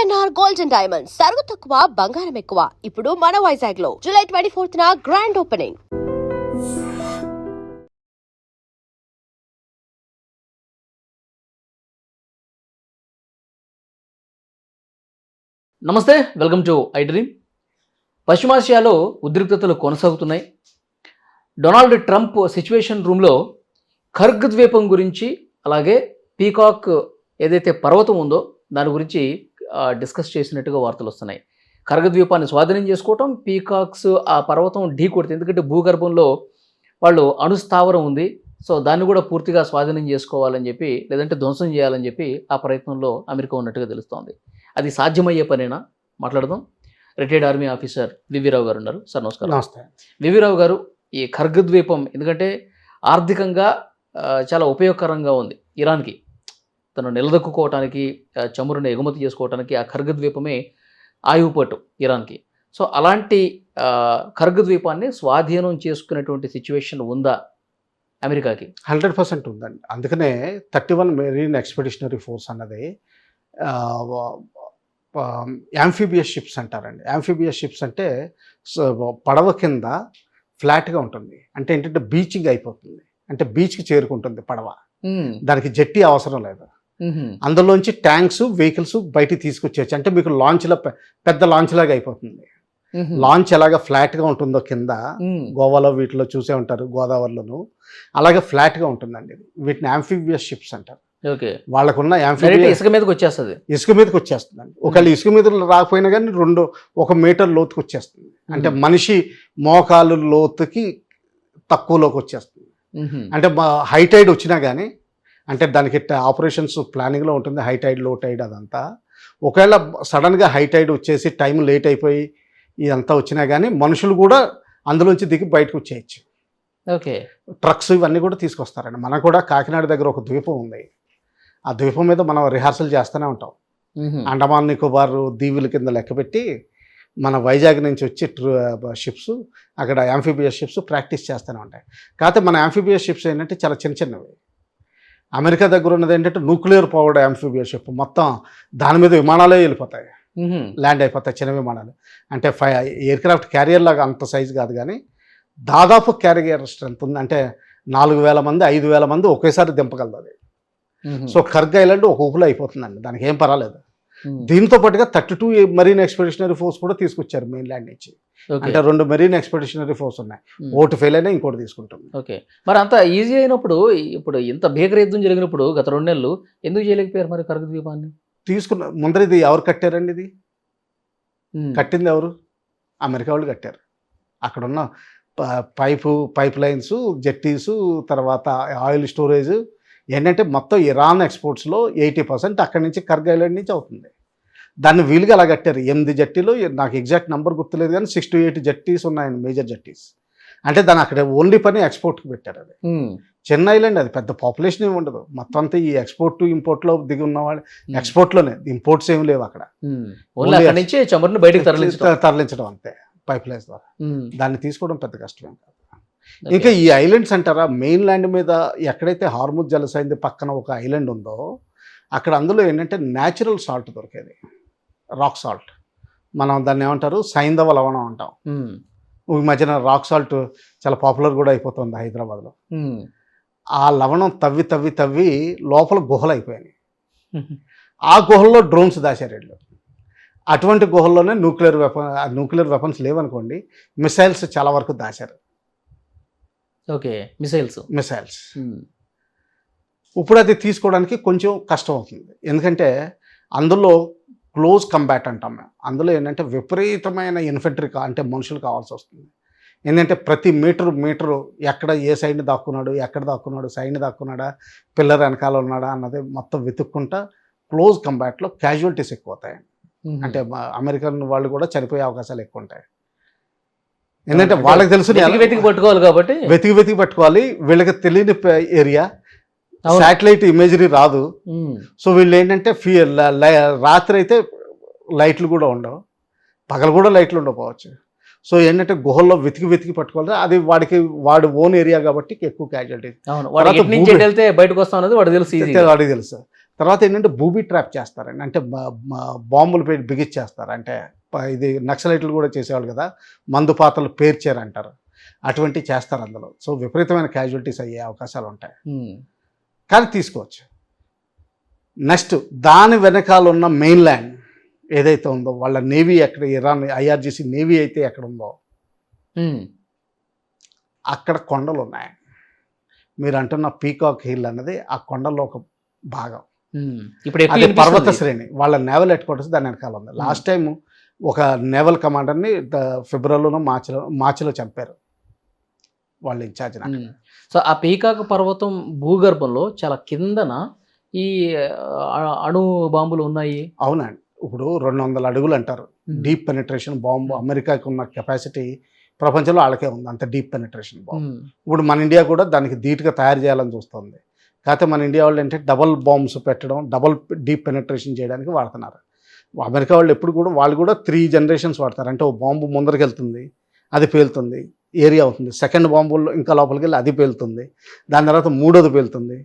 PNR gold and diamonds సరుకు తక్కువ బంగారం ఎక్కువ. ఇప్పుడు మన వైజాగ్ లో జూలై 24న గ్రాండ్ ఓపెనింగ్. నమస్తే, వెల్కమ్ టు ఐ డ్రీమ్. పశ్చిమాసియాలో ఉద్రిక్తతలు కొనసాగుతున్నాయి. డొనాల్డ్ ట్రంప్ సిచ్యువేషన్ రూమ్లో ఖర్గ్ ద్వీపం గురించి, అలాగే పీకాక్ ఏదైతే పర్వతం ఉందో దాని గురించి డిస్కస్ చేసినట్టుగా వార్తలు వస్తున్నాయి. ఖర్గ్ ద్వీపాన్ని స్వాధీనం చేసుకోవటం, పీకాక్స్ ఆ పర్వతం ఢీ కొడుతుంది. ఎందుకంటే భూగర్భంలో వాళ్ళు అణుస్థావరం ఉంది, సో దాన్ని కూడా పూర్తిగా స్వాధీనం చేసుకోవాలని చెప్పి, లేదంటే ధ్వంసం చేయాలని చెప్పి ఆ ప్రయత్నంలో అమెరికా ఉన్నట్టుగా తెలుస్తోంది. అది సాధ్యమయ్యే పనేనా? మాట్లాడదాం. రిటైర్డ్ ఆర్మీ ఆఫీసర్ వివిరావు గారు ఉన్నారు. సార్ నమస్కారం. నమస్తే. వివిరావు గారు, ఈ ఖర్గ్ ద్వీపం ఎందుకంటే ఆర్థికంగా చాలా ఉపయోగకరంగా ఉంది ఇరాన్కి. తను నిలదొక్కుకోవటానికి, చమురుని ఎగుమతి చేసుకోవటానికి ఆ ఖర్గ్ ద్వీపమే ఆయువుపట్టు ఇరాన్కి. సో అలాంటి ఖర్గ్ ద్వీపాన్ని స్వాధీనం చేసుకునేటువంటి సిచ్యువేషన్ ఉందా అమెరికాకి? 100% ఉందండి. అందుకనే 31 మెరీన్ ఎక్స్పెడిషనరీ ఫోర్స్ అన్నది యాంఫీబియస్ షిప్స్ అంటారండి. యాంఫీబియస్ షిప్స్ అంటే పడవ కింద ఫ్లాట్గా ఉంటుంది. అంటే ఏంటంటే బీచ్కి అయిపోతుంది, అంటే బీచ్కి చేరుకుంటుంది పడవ. దానికి జెట్టి అవసరం లేదు. అందులోంచి ట్యాంక్స్, వెహికల్స్ బయటికి తీసుకొచ్చేయచ్చు. అంటే మీకు లాంచ్లో పెద్ద లాంచ్ లాగా అయిపోతుంది. లాంచ్ ఎలాగ ఫ్లాట్గా ఉంటుందో కింద, గోవాలో వీటిలో చూసే ఉంటారు, గోదావరిలోను అలాగే ఫ్లాట్గా ఉంటుందండి. వీటిని యాంఫీబియస్ షిప్స్ అంటారు. వాళ్ళకున్న ఇసుక మీదకి వచ్చేస్తుంది. ఇసుక మీదకి వచ్చేస్తుందండి. ఒకవేళ ఇసుక మీద రాకపోయినా కానీ 1 మీటర్ లోతుకి వచ్చేస్తుంది. అంటే మనిషి మోకాలు లోతుకి తక్కువలోకి వచ్చేస్తుంది. అంటే హై టైడ్ వచ్చినా కానీ, అంటే దానికి ఆపరేషన్స్ ప్లానింగ్లో ఉంటుంది, హై టైడ్, లో టైడ్ అదంతా. ఒకవేళ సడన్గా హై టైడ్ వచ్చేసి టైం లేట్ అయిపోయి ఇదంతా వచ్చినా కానీ మనుషులు కూడా అందులోంచి దిగి బయటకు వచ్చేయచ్చు. ఓకే. ట్రక్స్ ఇవన్నీ కూడా తీసుకొస్తారండి. మనకు కూడా కాకినాడ దగ్గర ఒక ద్వీపం ఉంది. ఆ ద్వీపం మీద మనం రిహార్సల్ చేస్తూనే ఉంటాం. అండమాన్ నికోబార్ దీవుల కింద లెక్కపెట్టి మన వైజాగ్ నుంచి వచ్చి షిప్స్ అక్కడ యాంఫీబియస్ షిప్స్ ప్రాక్టీస్ చేస్తూనే ఉంటాయి. కాకపోతే మన యాంఫీబియస్ షిప్స్ ఏంటంటే చాలా చిన్న చిన్నవి. అమెరికా దగ్గర ఉన్నది ఏంటంటే న్యూక్లియర్ పవర్డ్ యాంఫీబియస్ షిప్. మొత్తం దాని మీద విమానాలే వెళ్ళిపోతాయి, ల్యాండ్ అయిపోతాయి, చిన్న విమానాలు. అంటే ఎయిర్ క్రాఫ్ట్ క్యారియర్ లాగా అంత సైజు కాదు, కానీ దాదాపు క్యారియర్ స్ట్రెంత్ ఉంది. అంటే 4000 మంది, 5000 మంది ఒకేసారి దింపగలదు అది. సో ఖర్గ్ ఐలాండ్ ఒక ఊపులో అయిపోతుందండి, దానికి ఏం పర్వాలేదు. దీంతో పాటుగా 32 మెరీన్ ఎక్స్పెడిషనరీ ఫోర్స్ కూడా తీసుకొచ్చారు మెయిన్ ల్యాండ్ నుంచి. అంటే 2 మెరీన్ ఎక్స్పెడిషనరీ ఫోర్స్ ఉన్నాయి. ఒకటి ఫెయిల్ అయినా ఇంకోటి తీసుకుంటుంది. ఓకే. మరి అంత ఈజీ అయినప్పుడు, ఇప్పుడు ఇంత భీకర యుద్ధం జరిగినప్పుడు గత 2 నెలలు ఎందుకు చేయలేకపోయారు మరి ఖర్గ్ ద్వీపాన్ని? తీసుకున్న ముందర ఇది ఎవరు కట్టారండి? ఇది కట్టింది ఎవరు? అమెరికా వాళ్ళు కట్టారు. అక్కడున్న పైప్ లైన్స్, జెట్టీసు, తర్వాత ఆయిల్ స్టోరేజ్ ఏంటంటే మొత్తం ఇరాన్ ఎక్స్పోర్ట్స్లో 80% అక్కడి నుంచి ఖర్గ్ ఐలాండ్ నుంచి అవుతుంది. దాన్ని వీలుగా అలా కట్టారు. 8 జట్టీలు, నాకు ఎగ్జాక్ట్ నెంబర్ గుర్తులేదు కానీ 6 to 8 జట్టీస్ ఉన్నాయండి, మేజర్ జట్టీస్. అంటే దాన్ని అక్కడ ఓన్లీ పని ఎక్స్పోర్ట్కి పెట్టారు. అది చిన్న ఐలాండ్, అది పెద్ద పాపులేషన్ ఏమి ఉండదు. మొత్తం అంతా ఈ ఎక్స్పోర్ట్ టు ఇంపోర్ట్లో దిగి ఉన్న వాళ్ళు ఎక్స్పోర్ట్లోనే, ఇంపోర్ట్స్ ఏమి లేవు అక్కడ. చమురుని బయటకు తరలించడం అంతే, పైప్ లైన్స్ ద్వారా. దాన్ని తీసుకోవడం పెద్ద కష్టమేం కాదు. ఇంకా ఈ ఐలాండ్స్ అంటారా, మెయిన్ ల్యాండ్ మీద ఎక్కడైతే హార్ముజ్ జలసంధి పక్కన ఒక ఐలాండ్ ఉందో అక్కడ అందులో ఏంటంటే న్యాచురల్ సాల్ట్ దొరికేది, రాక్ సాల్ట్. మనం దాన్ని ఏమంటారు, సైంధవ లవణం అంటాం. ఈ మధ్యన రాక్ సాల్ట్ చాలా పాపులర్ కూడా అయిపోతుంది హైదరాబాద్లో. ఆ లవణం తవ్వి తవ్వి తవ్వి లోపల గుహలు అయిపోయాయి. ఆ గుహల్లో డ్రోన్స్ దాచారు వీళ్ళు. అటువంటి గుహల్లోనే న్యూక్లియర్ వెపన్స్ లేవనుకోండి, మిసైల్స్ చాలా వరకు దాచారు. ఓకే. మిసైల్స్ ఇప్పుడు అది తీసుకోవడానికి కొంచెం కష్టం అవుతుంది. ఎందుకంటే అందులో క్లోజ్ కంబాట్ అంటాం మేము. అందులో ఏంటంటే విపరీతమైన ఇన్ఫెంట్రీ అంటే మనుషులు కావాల్సి వస్తుంది. ఏంటంటే ప్రతి మీటరు ఎక్కడ ఏ సైడ్ని దాక్కున్నాడు, ఎక్కడ దాక్కున్నాడు, సైడ్ని దాక్కున్నాడా, పిల్లర్ వెనకాల ఉన్నాడా అన్నది మొత్తం వెతుక్కుంటా క్లోజ్ కంబాట్లో క్యాజువాలిటీస్ ఎక్కువ అవుతాయి. అంటే అమెరికన్ వాళ్ళు కూడా చనిపోయే అవకాశాలు ఎక్కువ ఉంటాయి. ఎందుకంటే వాళ్ళకి తెలుసు వెతికి పట్టుకోవాలి కాబట్టి, వెతికి పట్టుకోవాలి. వీళ్ళకి తెలియని ఏరియా, శాటిలైట్ ఇమేజరీ రాదు. సో వీళ్ళు ఏంటంటే రాత్రి అయితే లైట్లు కూడా ఉండవు, పగలు కూడా లైట్లు ఉండకపోవచ్చు. సో ఏంటంటే గుహల్లో వెతికి పట్టుకోవాలి. అది వాడి ఓన్ ఏరియా కాబట్టి ఎక్కువ క్యాజువాలిటీ. బయటకు వస్తాం అనేది వాడికి తెలుసు. తర్వాత ఏంటంటే బూబీ ట్రాప్ చేస్తారండి, అంటే బాంబులు పెట్టి బిగిచ్చేస్తారు. అంటే ఇది నక్సలైట్లు కూడా చేసేవాళ్ళు కదా, మందు పాత్రలు పేర్చారంటారు, అటువంటివి చేస్తారు అందులో. సో విపరీతమైన క్యాజువాలిటీస్ అయ్యే అవకాశాలు ఉంటాయి, కానీ తీసుకోవచ్చు. నెక్స్ట్ దాని వెనకాల ఉన్న మెయిన్ ల్యాండ్ ఏదైతే ఉందో, వాళ్ళ నేవీ ఎక్కడ, ఇరాన్ ఐఆర్జీసీ నేవీ అయితే ఎక్కడ ఉందో అక్కడ కొండలు ఉన్నాయి. మీరు అంటున్న పీకాక్ హిల్ అన్నది ఆ కొండల్లో ఒక భాగం. ఇప్పుడు అది పర్వత శ్రేణి, వాళ్ళ నేవల్ హెడ్ క్వార్టర్స్ దాని వెనకాల ఉంది. లాస్ట్ టైం ఒక నేవల్ కమాండర్ని ఫిబ్రవరిలోనో మార్చిలో చంపారు వాళ్ళ ఇన్ఛార్జ్. సో ఆ పీకాక్ పర్వతం భూగర్భంలో చాలా కిందన ఈ అణు బాంబులు ఉన్నాయి. అవునండి, ఇప్పుడు 200 అడుగులు అంటారు డీప్ పెనిట్రేషన్ బాంబు. అమెరికాకి ఉన్న కెపాసిటీ ప్రపంచంలో వాళ్ళకే ఉంది, అంత డీప్ పెనిట్రేషన్ బాంబు. ఇప్పుడు మన ఇండియా కూడా దానికి ధీటుగా తయారు చేయాలని చూస్తుంది. కాకపోతే మన ఇండియా వాళ్ళు ఏంటంటే డబల్ బాంబ్స్ పెట్టడం, డబల్ డీప్ పెనిట్రేషన్ చేయడానికి వాడుతున్నారు. అమెరికా వాళ్ళు ఎప్పుడు కూడా వాళ్ళు కూడా 3 జనరేషన్స్ వాడతారు. అంటే ఓ బాంబు ముందరికి వెళ్తుంది, అది పేలుతుంది, ఏరియా అవుతుంది. సెకండ్ బాంబుల్లో ఇంకా లోపలికి వెళ్ళి అది పేలుతుంది, దాని తర్వాత మూడోది పేలుతుంది.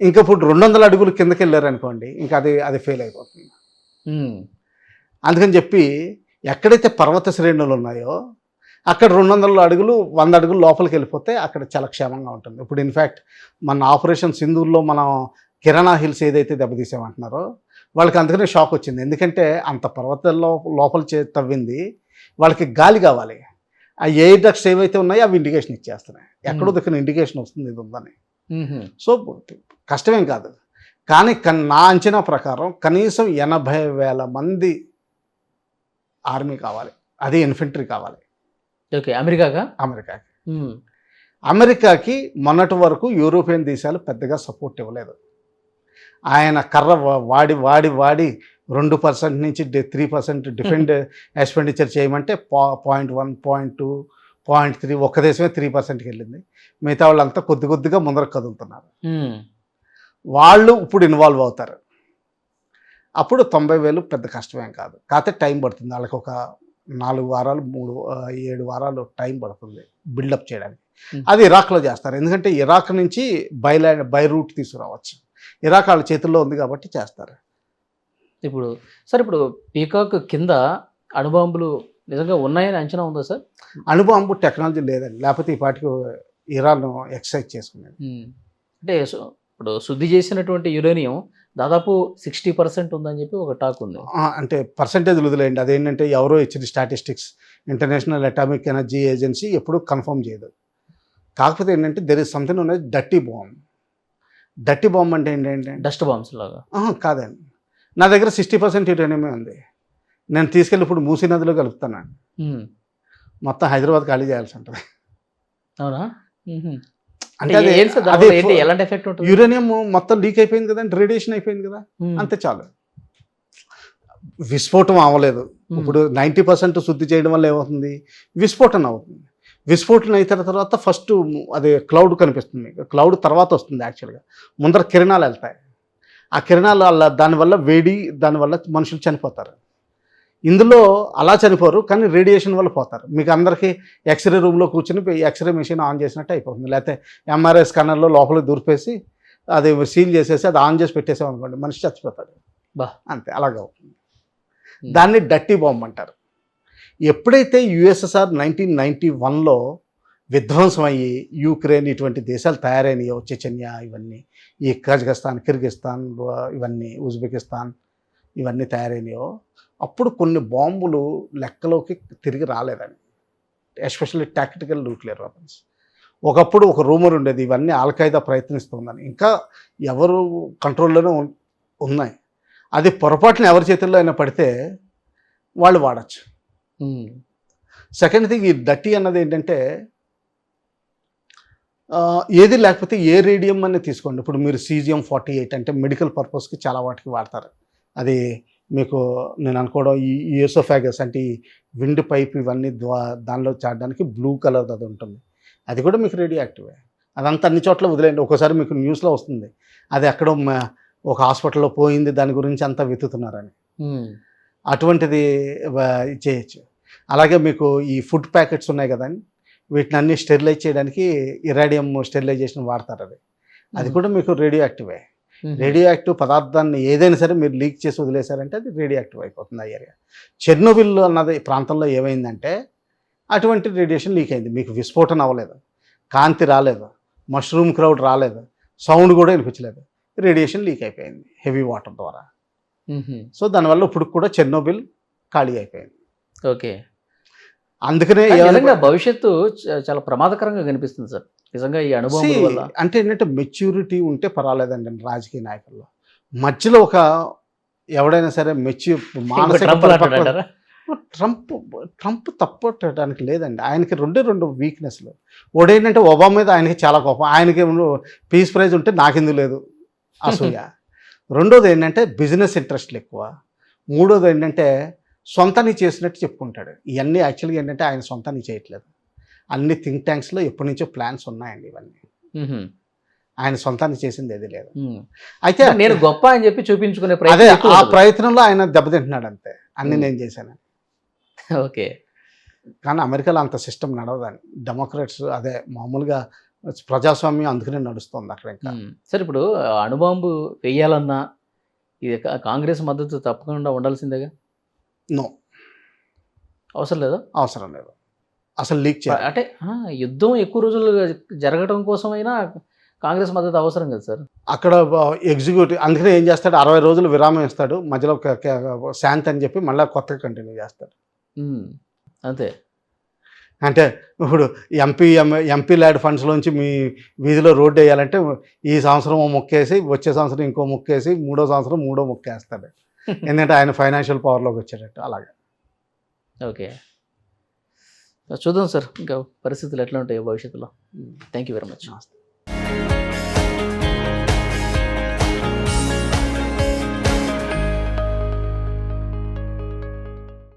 ఇంకా ఇప్పుడు 200 అడుగులు కిందకి వెళ్ళారు అనుకోండి, ఇంకా అది ఫెయిల్ అయిపోతుంది. అందుకని చెప్పి ఎక్కడైతే పర్వత శ్రేణులు ఉన్నాయో అక్కడ 200 అడుగులు 100 అడుగులు లోపలికి వెళ్ళిపోతే అక్కడ చాలా క్షేమంగా ఉంటుంది. ఇప్పుడు ఇన్ఫ్యాక్ట్ మన ఆపరేషన్ సింధూర్లో మనం కిరాణా హిల్స్ ఏదైతే దెబ్బతీసామంటున్నారో వాళ్ళకి అందుకనే షాక్ వచ్చింది. ఎందుకంటే అంత పర్వతాల్లో లోపల తవ్వింది, వాళ్ళకి గాలి కావాలి. ఆ ఎయిర్ డక్ట్స్ ఏవైతే ఉన్నాయో అవి ఇండికేషన్ ఇచ్చేస్తున్నాయి, ఎక్కడో దగ్గర ఇండికేషన్ వస్తుంది ఇది ఉందని. సో కష్టమేం కాదు, కానీ నా అంచనా ప్రకారం కనీసం 80,000 మంది ఆర్మీ కావాలి, అది ఇన్ఫెంట్రీ కావాలి. ఓకే, అమెరికాకి మొన్నటి వరకు యూరోపియన్ దేశాలు పెద్దగా సపోర్ట్ ఇవ్వలేదు. ఆయన కర్ర వాడి 2% నుంచి 3% డిఫెండ్ ఎక్స్పెండిచర్ చేయమంటే 0.1, 0.2, 0.3 ఒక్క దేశమే 3%కి వెళ్ళింది. మిగతా వాళ్ళంతా కొద్దిగా ముందరకు కదులుతున్నారు. వాళ్ళు ఇప్పుడు ఇన్వాల్వ్ అవుతారు. అప్పుడు 90,000 పెద్ద కష్టమేం కాదు, కాకపోతే టైం పడుతుంది. వాళ్ళకి ఒక 4 వారాలు 7 వారాలు టైం పడుతుంది బిల్డప్ చేయడానికి. అది ఇరాక్లో చేస్తారు, ఎందుకంటే ఇరాక్ నుంచి బై రూట్ తీసుకురావచ్చు. ఇరాక్ వాళ్ళ చేతుల్లో ఉంది కాబట్టి చేస్తారు. ఇప్పుడు పీకాక్ కింద అణుబాంబులు నిజంగా ఉన్నాయని అంచనా ఉందా సార్? అణుబాంబు టెక్నాలజీ లేదండి, లేకపోతే ఈ పాటికి ఇరాన్ ఎక్సైజ్ చేసుకునేది. అంటే ఇప్పుడు శుద్ధి చేసినటువంటి యురేనియం దాదాపు 60% ఉందని చెప్పి ఒక టాక్ ఉంది. అంటే పర్సంటేజ్ వదిలేయండి, అదేంటంటే ఎవరో ఇచ్చిన statistics, international atomic energy agency ఎప్పుడు కన్ఫర్మ్ చేయదు. కాకపోతే ఏంటంటే దెర్ ఇస్ సంథింగ్ ఉన్నది డర్టీ బాంబ్. డర్టీ బాంబ్ అంటే ఏంటంటే డస్ట్ బాంబ్స్ లాగా కాదండి. నా దగ్గర 60% యురేనియమే ఉంది, నేను తీసుకెళ్ళి ఇప్పుడు మూసీ నదిలో కలుపుతాను, మొత్తం హైదరాబాద్ ఖాళీ చేయాల్సి ఉంటుంది. అవునా? అంటే ఎలాంటి ఎఫెక్ట్ ఉంటుంది? యురేనియం మొత్తం లీక్ అయిపోయింది కదా, రేడియేషన్ అయిపోయింది కదా, అంతే చాలు. విస్ఫోటం అవ్వలేదు. ఇప్పుడు 90% శుద్ధి చేయడం వల్ల ఏమవుతుంది, విస్ఫోటన అవుతుంది. విస్ఫోటన అయిన తర్వాత ఫస్ట్ అది క్లౌడ్ కనిపిస్తుంది, క్లౌడ్ తర్వాత వస్తుంది. యాక్చువల్గా ముందర కిరణాలు వెళ్తాయి, ఆ కిరణాలు వల్ల దానివల్ల వేడి, దానివల్ల మనుషులు చనిపోతారు. ఇందులో అలా చనిపోరు, కానీ రేడియేషన్ వల్ల పోతారు. మీకు అందరికీ ఎక్స్రే రూమ్లో కూర్చొని ఎక్స్రే మెషిన్ ఆన్ చేసినట్టు అయిపోతుంది, లేకపోతే ఎంఆర్ఐ స్కానర్లో లోపలికి దూరిపేసి అది సీల్ చేసేసి అది ఆన్ చేసి పెట్టేసాం అనుకోండి, మనిషి చచ్చిపోతాడు. అంతే, అలాగే అవుతుంది. దాన్ని డర్టీ బాంబ్ అంటారు. ఎప్పుడైతే యుఎస్ఎస్ఆర్ 1991లో విధ్వంసం అయ్యి యూక్రెయిన్ ఇటువంటి దేశాలు తయారైనయో, చెచెన్యా ఇవన్నీ, ఈ కజకిస్తాన్, కిర్గిస్తాన్ ఇవన్నీ, ఉజ్బెకిస్తాన్ ఇవన్నీ తయారైనయో, అప్పుడు కొన్ని బాంబులు లెక్కలోకి తిరిగి రాలేదండి, ఎస్పెషల్లీ టాక్టికల్ న్యూక్లియర్ వెపన్స్. ఒకప్పుడు ఒక రూమర్ ఉండేది ఇవన్నీ ఆల్ఖైదా ప్రయత్నిస్తుందని, ఇంకా ఎవరు కంట్రోల్లోనే ఉన్నాయి. అది పొరపాటున ఎవరి చేతుల్లో అయినా పడితే వాళ్ళు వాడచ్చు. సెకండ్ థింగ్, ఈ డర్టీ అన్నది ఏంటంటే ఏది లేకపోతే ఏ రేడియం అని తీసుకోండి. ఇప్పుడు మీరు cesium-48 అంటే మెడికల్ పర్పస్కి చాలా వాటికి వాడతారు. అది మీకు నేను అనుకోవడం ఈ ఈసోఫాగస్ అంటే ఈ విండ్ పైప్ ఇవన్నీ దానిలో చేరడానికి బ్లూ కలర్ అది ఉంటుంది, అది కూడా మీకు రేడియో యాక్టివే. అదంతా అన్ని చోట్ల వదిలేయండి. ఒకసారి మీకు న్యూస్లో వస్తుంది అది ఎక్కడో ఒక హాస్పిటల్లో పోయింది, దాని గురించి అంతా వెతుకుతున్నారని. అటువంటిది చేయొచ్చు. అలాగే మీకు ఈ ఫుడ్ ప్యాకెట్స్ ఉన్నాయి కదండి, వీటిని అన్ని స్టెరిలైజ్ చేయడానికి ఇరాడియం స్టెరిలైజేషన్ వాడతారు. అది కూడా మీకు రేడియో యాక్టివే. రేడియో యాక్టివ్ పదార్థాన్ని ఏదైనా సరే మీరు లీక్ చేసి వదిలేశారంటే అది రేడియో యాక్టివ్ అయిపోతుంది ఆ ఏరియా. చెర్నోబిల్ అన్నది ప్రాంతంలో ఏమైందంటే అటువంటి రేడియేషన్ లీక్ అయింది. మీకు విస్ఫోటన అవ్వలేదు, కాంతి రాలేదు, మష్రూమ్ క్రౌడ్ రాలేదు, సౌండ్ కూడా వినిపించలేదు. రేడియేషన్ లీక్ అయిపోయింది హెవీ వాటర్ ద్వారా. సో దానివల్ల ఇప్పుడు కూడా చెర్నోబిల్ ఖాళీ అయిపోయింది. ఓకే. అందుకనే నిజంగా భవిష్యత్తు చాలా ప్రమాదకరంగా కనిపిస్తుంది సార్ నిజంగా ఈ అనుభవం వల్ల. అంటే ఏంటంటే మెచ్యూరిటీ ఉంటే పర్వాలేదండి రాజకీయ నాయకుల్లో. మధ్యలో ఒక ఎవడైనా సరే ట్రంప్ తప్పట్టడానికి లేదండి. ఆయనకి రెండు వీక్నెస్లు. ఒకటేంటంటే ఒబామా మీద ఆయనకి చాలా కోపం, ఆయనకి పీస్ ప్రైజ్ ఉంటే నాకెందుకు లేదు అసూయ. రెండోది ఏంటంటే బిజినెస్ ఇంట్రెస్ట్లు ఎక్కువ. మూడోది ఏంటంటే సొంతాన్ని చేసినట్టు చెప్పుకుంటాడు. ఇవన్నీ యాక్చువల్గా ఏంటంటే ఆయన సొంతాన్ని చేయట్లేదు. అన్ని థింక్ ట్యాంక్స్లో ఎప్పటి నుంచో ప్లాన్స్ ఉన్నాయండి ఇవన్నీ. ఆయన సొంతాన్ని చేసింది ఏది లేదు. అయితే నేను గొప్ప అని చెప్పి చూపించుకునే అదే ఆ ప్రయత్నంలో ఆయన దెబ్బతింటున్నాడు అంతే, అన్ని నేను చేశాను. ఓకే. కానీ అమెరికాలో అంత సిస్టమ్ నడవదండి. డెమోక్రాట్స్ అదే మామూలుగా ప్రజాస్వామ్యం అందుకనే నడుస్తుంది అక్కడ. ఇంకా సరే, ఇప్పుడు అణుబాంబు వేయాలన్నా ఇది కాంగ్రెస్ మద్దతు తప్పకుండా ఉండాల్సిందేగా? నో, అవసరం లేదా? అవసరం లేదు అసలు. లీక్ చేయాలి అంటే యుద్ధం ఎక్కువ రోజులు జరగడం కోసమైనా కాంగ్రెస్ మద్దతు అవసరం కదా సార్. అక్కడ ఎగ్జిక్యూటివ్ అందుకనే ఏం చేస్తాడు, 60 రోజులు విరామం ఇస్తాడు, మధ్యలో శాంతి అని చెప్పి మళ్ళీ కొత్తగా కంటిన్యూ చేస్తాడు అంతే. అంటే ఇప్పుడు ఎంపీ ల్యాడ్ ఫండ్స్లోంచి మీ వీధిలో రోడ్డు వేయాలంటే ఈ సంవత్సరం ఓ మొక్కేసి, వచ్చే సంవత్సరం ఇంకో మొక్కేసి, మూడో సంవత్సరం మూడో మొక్కేస్తాడు. ఎందుకంటే ఆయన ఫైనాన్షియల్ పవర్లోకి వచ్చేటట్టు అలాగే. ఓకే, చూద్దాం సార్ ఇంకా పరిస్థితులు ఎట్లా ఉంటాయో భవిష్యత్తులో. Thank you very much.